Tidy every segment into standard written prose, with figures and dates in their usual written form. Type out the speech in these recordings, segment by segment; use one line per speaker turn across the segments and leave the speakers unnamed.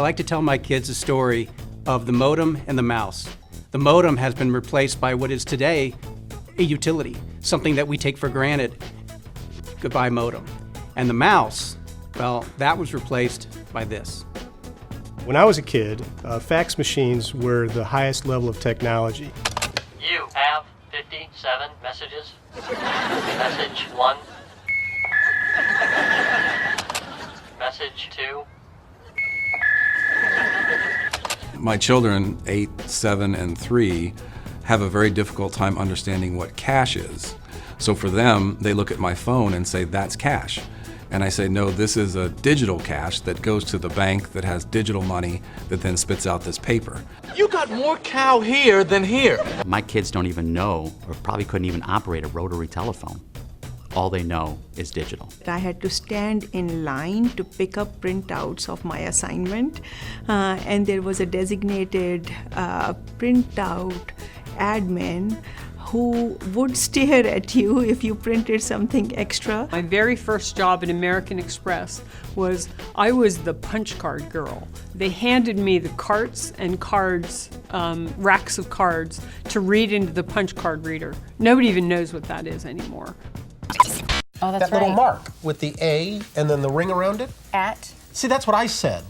like to tell my kids the story of the modem and the mouse. The modem has been replaced by what is today a utility, something that we take for granted. Goodbye, modem. And the mouse, well, that was replaced by this.
When I was a kid, fax machines were the highest level of technology.
You have 57 messages. Message 1. Message 2.
My children, 8, 7, and 3, have a very difficult time understanding what cash is. So for them, they look at my phone and say, that's cash. And I say, no, this is a digital cash that goes to the bank that has digital money that then spits out this paper.
You got more cow here than here.
My kids don't even know, or probably couldn't even operate a rotary telephone. All they know is digital.
I had to stand in line to pick up printouts of my assignment, and there was a designated printout admin who would stare at you if you printed something extra.
My very first job at American Express was I was the punch card girl. They handed me the carts and cards, racks of cards, to read into the punch card reader. Nobody even knows what that is anymore.
Oh, that's
that little mark with the A and then the ring around it?
At?
See, that's what I said.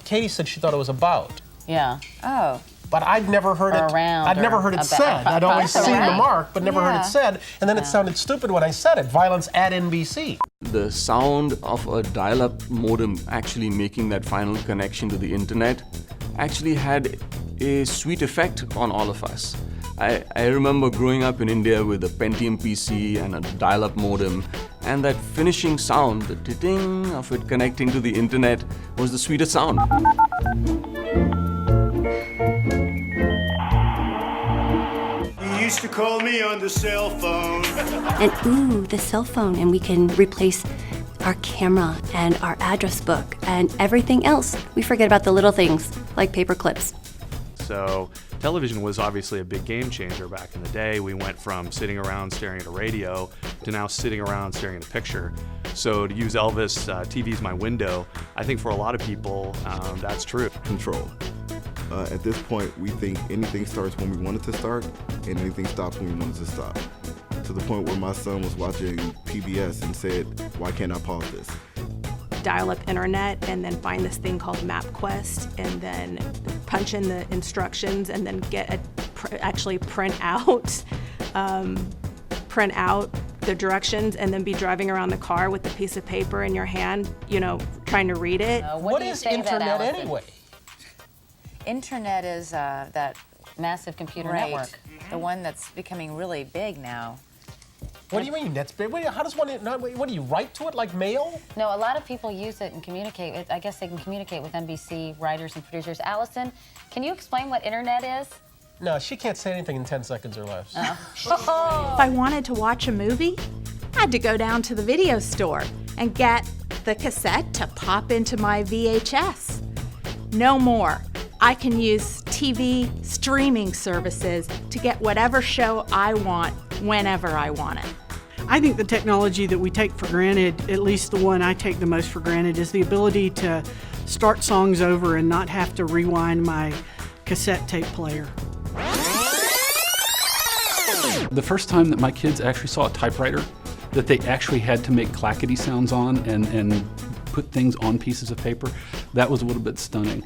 Katie said she thought it was about.
Yeah. Oh.
But I'd never heard it.
Around.
I'd never heard it said. I'd always seen the mark, but never heard it said. And then it sounded stupid when I said it. Violence at NBC.
The sound of a dial-up modem actually making that final connection to the internet actually had a sweet effect on all of us. I remember growing up in India with a Pentium PC and a dial-up modem, and that finishing sound, the ding of it connecting to the internet, was the sweetest sound.
You used to call me on the cell phone.
And ooh, the cell phone, and we can replace our camera and our address book and everything else. We forget about the little things like paper clips.
So television was obviously a big game changer back in the day. We went from sitting around staring at a radio to now sitting around staring at a picture. So to use Elvis, TV's my window, I think for a lot of people, that's true.
Control. At this point, we think anything starts when we want it to start, and anything stops when we want it to stop. To the point where my son was watching PBS and said, "Why can't I pause this?"
Dial-up internet and then find this thing called MapQuest and then punch in the instructions and then get actually print out the directions and then be driving around the car with a piece of paper in your hand, you know, trying to read it.
What is internet anyway?
Internet is that massive computer network, the one that's becoming really big now.
What do you mean? That's big. How does one? What do you write to it like mail?
No, a lot of people use it and communicate. I guess they can communicate with NBC writers and producers. Allison, can you explain what internet is?
No, she can't say anything in 10 seconds or less.
If I wanted to watch a movie, I had to go down to the video store and get the cassette to pop into my VHS. No more. I can use TV streaming services to get whatever show I want whenever I want it.
I think the technology that we take for granted, at least the one I take the most for granted, is the ability to start songs over and not have to rewind my cassette tape player.
The first time that my kids actually saw a typewriter that they actually had to make clackety sounds on and put things on pieces of paper, that was a little bit stunning.